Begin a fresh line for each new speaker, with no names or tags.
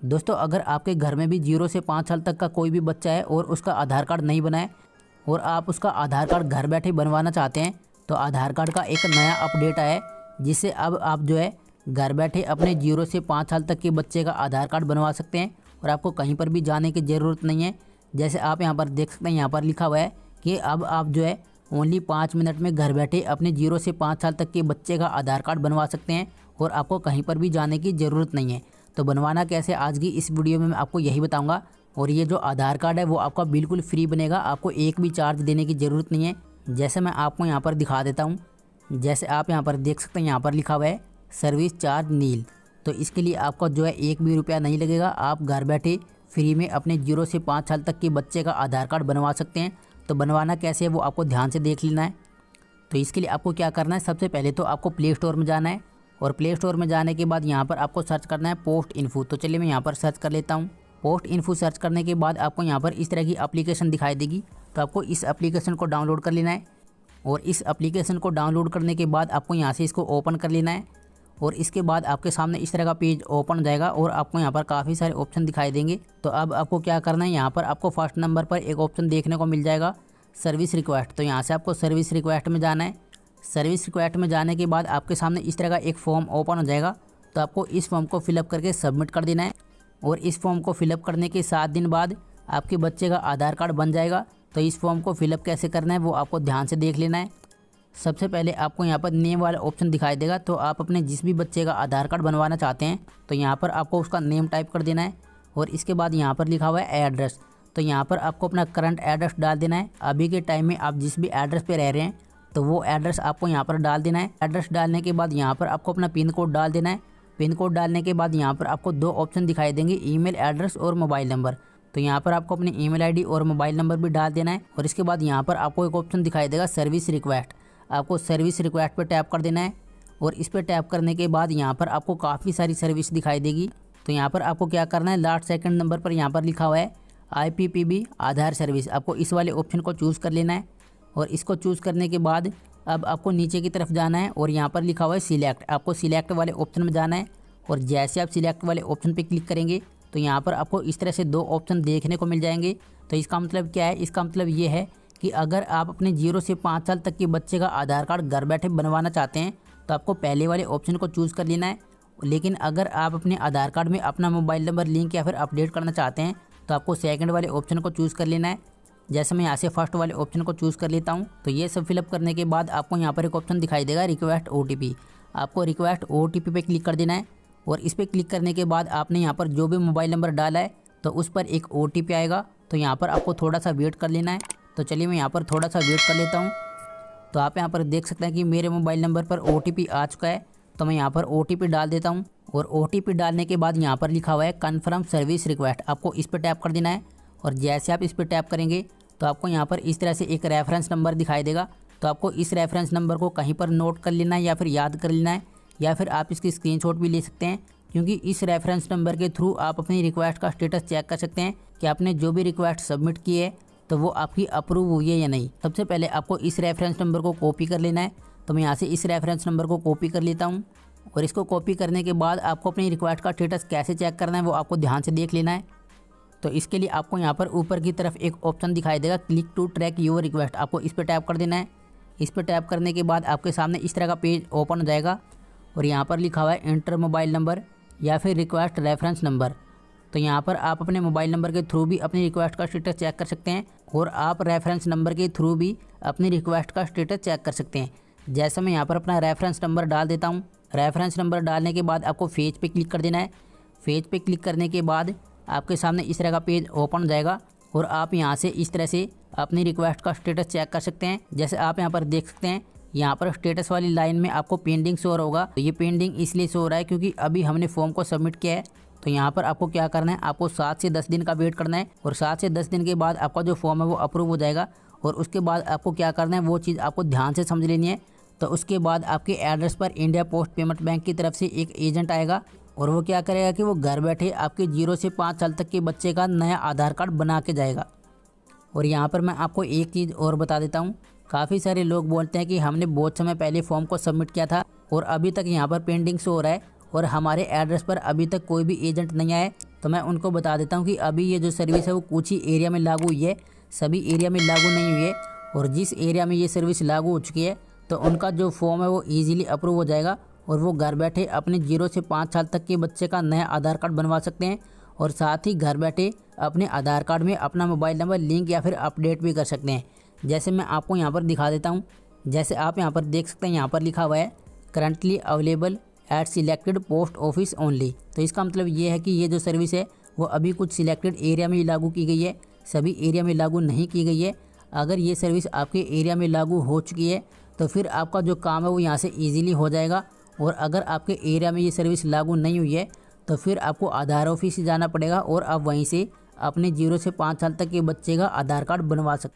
दोस्तों अगर आपके घर में भी 0 से 5 साल तक का कोई भी बच्चा है और उसका आधार कार्ड नहीं बना है और आप उसका आधार कार्ड घर बैठे बनवाना चाहते हैं, तो आधार कार्ड का एक नया अपडेट आया है जिससे अब आप जो है घर बैठे अपने 0 से 5 साल तक के बच्चे का आधार कार्ड बनवा सकते हैं और आपको कहीं पर भी जाने की ज़रूरत नहीं है। जैसे आप यहाँ पर देख सकते हैं, यहाँ पर लिखा हुआ है कि अब आप जो है ओनली 5 मिनट में घर बैठे अपने 0 से 5 साल तक के बच्चे का आधार कार्ड बनवा सकते हैं और आपको कहीं पर भी जाने की ज़रूरत नहीं है। तो बनवाना कैसे आज की इस वीडियो में मैं आपको यही बताऊंगा। और ये जो आधार कार्ड है वो आपका बिल्कुल फ्री बनेगा, आपको एक भी चार्ज देने की ज़रूरत नहीं है। जैसे मैं आपको यहाँ पर दिखा देता हूँ, जैसे आप यहाँ पर देख सकते हैं, यहाँ पर लिखा हुआ है सर्विस चार्ज नील। तो इसके लिए आपका जो है 1 भी रुपया नहीं लगेगा, आप घर बैठे फ्री में अपने 0 से 5 साल तक के बच्चे का आधार कार्ड बनवा सकते हैं। तो बनवाना कैसे है वो आपको ध्यान से देख लेना है। तो इसके लिए आपको क्या करना है, सबसे पहले तो आपको प्ले स्टोर में जाना है और प्ले स्टोर में जाने के बाद यहाँ पर आपको सर्च करना है पोस्ट इन्फो। तो चलिए मैं यहाँ पर सर्च कर लेता हूँ। पोस्ट इन्फो सर्च करने के बाद आपको यहाँ पर इस तरह की एप्लीकेशन दिखाई देगी। तो आपको इस एप्लीकेशन को डाउनलोड कर लेना है और इस एप्लीकेशन को डाउनलोड करने के बाद आपको यहाँ से इसको ओपन कर लेना है और इसके बाद आपके सामने इस तरह का पेज ओपन हो जाएगा और आपको यहाँ पर काफ़ी सारे ऑप्शन दिखाई देंगे। तो अब आपको क्या करना है, यहाँ पर आपको फर्स्ट नंबर पर एक ऑप्शन देखने को मिल जाएगा सर्विस रिक्वेस्ट। तो यहाँ से आपको सर्विस रिक्वेस्ट में जाना है। सर्विस रिक्वेस्ट में जाने के बाद आपके सामने इस तरह का एक फॉर्म ओपन हो जाएगा। तो आपको इस फॉर्म को फिलअप करके सबमिट कर देना है और इस फॉर्म को फिलअप करने के 7 दिन बाद आपके बच्चे का आधार कार्ड बन जाएगा। तो इस फॉर्म को फिलअप कैसे करना है वो आपको ध्यान से देख लेना है। सबसे पहले आपको यहाँ पर नेम वाला ऑप्शन दिखाई देगा। तो आप अपने जिस भी बच्चे का आधार कार्ड बनवाना चाहते हैं तो यहाँ पर आपको उसका नेम टाइप कर देना है और इसके बाद यहाँ पर लिखा हुआ है एड्रेस। तो यहाँ पर आपको अपना करंट एड्रेस डाल देना है। अभी के टाइम में आप जिस भी एड्रेस पे रह रहे हैं तो वो एड्रेस आपको यहाँ पर डाल देना है। एड्रेस डालने के बाद यहाँ पर आपको अपना पिन कोड डाल देना है। पिन कोड डालने के बाद यहाँ पर आपको 2 ऑप्शन दिखाई देंगे, ईमेल एड्रेस और मोबाइल नंबर। तो यहाँ पर आपको अपनी ईमेल आईडी और मोबाइल नंबर भी डाल देना है और इसके बाद यहाँ पर आपको एक ऑप्शन दिखाई देगा सर्विस रिक्वेस्ट। आपको सर्विस रिक्वेस्ट पर टैप कर देना है और इस पर टैप करने के बाद यहाँ पर आपको काफ़ी सारी सर्विस दिखाई देगी। तो यहाँ पर आपको क्या करना है, लास्ट सेकंड नंबर पर यहाँ पर लिखा हुआ है IPPB आधार सर्विस। आपको इस वाले ऑप्शन को चूज़ कर लेना है और इसको चूज़ करने के बाद अब आपको नीचे की तरफ जाना है और यहाँ पर लिखा हुआ है सिलेक्ट। आपको सिलेक्ट वाले ऑप्शन में जाना है और जैसे आप सिलेक्ट वाले ऑप्शन पे क्लिक करेंगे तो यहाँ पर आपको इस तरह से 2 ऑप्शन देखने को मिल जाएंगे। तो इसका मतलब क्या है, इसका मतलब ये है कि अगर आप अपने 0 से 5 साल तक के बच्चे का आधार कार्ड घर बैठे बनवाना चाहते हैं तो आपको पहले वाले ऑप्शन को चूज़ कर लेना है। लेकिन अगर आप अपने आधार कार्ड में अपना मोबाइल नंबर लिंक या फिर अपडेट करना चाहते हैं तो आपको सेकंड वाले ऑप्शन को चूज़ कर लेना है। जैसे मैं यहाँ से फर्स्ट वाले ऑप्शन को चूज़ कर लेता हूँ। तो ये सब फिलअप करने के बाद आपको यहाँ पर एक ऑप्शन दिखाई देगा रिक्वेस्ट OTP। आपको रिक्वेस्ट OTP पे क्लिक कर देना है और इस पर क्लिक करने के बाद आपने यहाँ पर जो भी मोबाइल नंबर डाला है तो उस पर एक OTP आएगा। तो यहाँ पर आपको थोड़ा सा वेट कर लेना है। तो चलिए मैं यहाँ पर थोड़ा सा वेट कर लेता हूँ। तो आप यहाँ पर देख सकते हैं कि मेरे मोबाइल नंबर पर OTP आ चुका है। तो मैं यहाँ पर OTP डाल देता हूँ और OTP डालने के बाद यहाँ पर लिखा हुआ है कन्फर्म सर्विस रिक्वेस्ट। आपको इस पर टैप कर देना है और जैसे आप इस पर टैप करेंगे तो आपको यहाँ पर इस तरह से एक रेफरेंस नंबर दिखाई देगा। तो आपको इस रेफरेंस नंबर को कहीं पर नोट कर लेना है या फिर याद कर लेना है या फिर आप इसकी स्क्रीनशॉट भी ले सकते हैं, क्योंकि इस रेफरेंस नंबर के थ्रू आप अपनी रिक्वेस्ट का स्टेटस चेक कर सकते हैं कि आपने जो भी रिक्वेस्ट सबमिट की है तो वो आपकी अप्रूव हुई है या नहीं। सबसे पहले आपको इस रेफरेंस नंबर को कॉपी कर लेना है। तो मैं यहाँ से इस रेफरेंस नंबर को कॉपी कर लेता हूँ और इसको कॉपी करने के बाद आपको अपनी रिक्वेस्ट का स्टेटस कैसे चेक करना है वो आपको ध्यान से देख लेना है। तो इसके लिए आपको यहाँ पर ऊपर की तरफ एक ऑप्शन दिखाई देगा click to track your request. आपको इस पर टैप कर देना है। इस पर टैप करने के बाद आपके सामने इस तरह का पेज ओपन हो जाएगा और यहाँ पर लिखा हुआ है इंटर मोबाइल नंबर या फिर रिक्वेस्ट रेफरेंस नंबर। तो यहाँ पर आप अपने मोबाइल नंबर के थ्रू भी अपनी रिक्वेस्ट का स्टेटस चेक कर सकते हैं और आप रेफरेंस नंबर के थ्रू भी अपनी रिक्वेस्ट का स्टेटस चेक कर सकते हैं। जैसे मैं यहाँ पर अपना रेफरेंस नंबर डाल देता हूँ। रेफरेंस नंबर डालने के बाद आपको फेज पे क्लिक कर देना है। फेज पे क्लिक करने के बाद आपके सामने इस तरह का पेज ओपन हो जाएगा और आप यहाँ से इस तरह से अपनी रिक्वेस्ट का स्टेटस चेक कर सकते हैं। जैसे आप यहाँ पर देख सकते हैं, यहाँ पर स्टेटस वाली लाइन में आपको पेंडिंग शो होगा। तो ये पेंडिंग इसलिए शो हो रहा है क्योंकि अभी हमने फॉर्म को सबमिट किया है। तो यहाँ पर आपको क्या करना है, आपको 7 से 10 दिन का वेट करना है और 7 से 10 दिन के बाद आपका जो फॉर्म है वो अप्रूव हो जाएगा। और उसके बाद आपको क्या करना है वो चीज़ आपको ध्यान से समझ लेनी है। तो उसके बाद आपके एड्रेस पर इंडिया पोस्ट पेमेंट बैंक की तरफ से एक एजेंट आएगा और वो क्या करेगा कि वो घर बैठे आपके 0 से 5 साल तक के बच्चे का नया आधार कार्ड बना के जाएगा। और यहाँ पर मैं आपको एक चीज़ और बता देता हूँ, काफ़ी सारे लोग बोलते हैं कि हमने बहुत समय पहले फॉर्म को सबमिट किया था और अभी तक यहाँ पर पेंडिंग शो हो रहा है और हमारे एड्रेस पर अभी तक कोई भी एजेंट नहीं आया है। तो मैं उनको बता देता हूँ कि अभी ये जो सर्विस है वो कुछ ही एरिया में लागू हुई है, सभी एरिया में लागू नहीं हुई है। और जिस एरिया में ये सर्विस लागू हो चुकी है तो उनका जो फॉर्म है वो ईजिली अप्रूव हो जाएगा और वो घर बैठे अपने 0 से 5 साल तक के बच्चे का नया आधार कार्ड बनवा सकते हैं। और साथ ही घर बैठे अपने आधार कार्ड में अपना मोबाइल नंबर लिंक या फिर अपडेट भी कर सकते हैं। जैसे मैं आपको यहाँ पर दिखा देता हूँ। जैसे आप यहाँ पर देख सकते हैं, यहाँ पर लिखा हुआ है currently available at selected post office only. तो इसका मतलब ये है कि ये जो सर्विस है वो अभी कुछ सिलेक्टेड एरिया में ही लागू की गई है, सभी एरिया में लागू नहीं की गई है। अगर ये सर्विस आपके एरिया में लागू हो चुकी है तो फिर आपका जो काम है वो यहाँ से ईजिली हो जाएगा। और अगर आपके एरिया में ये सर्विस लागू नहीं हुई है तो फिर आपको आधार ऑफिस से जाना पड़ेगा और आप वहीं से अपने 0 से 5 साल तक के बच्चे का आधार कार्ड बनवा सकते हैं।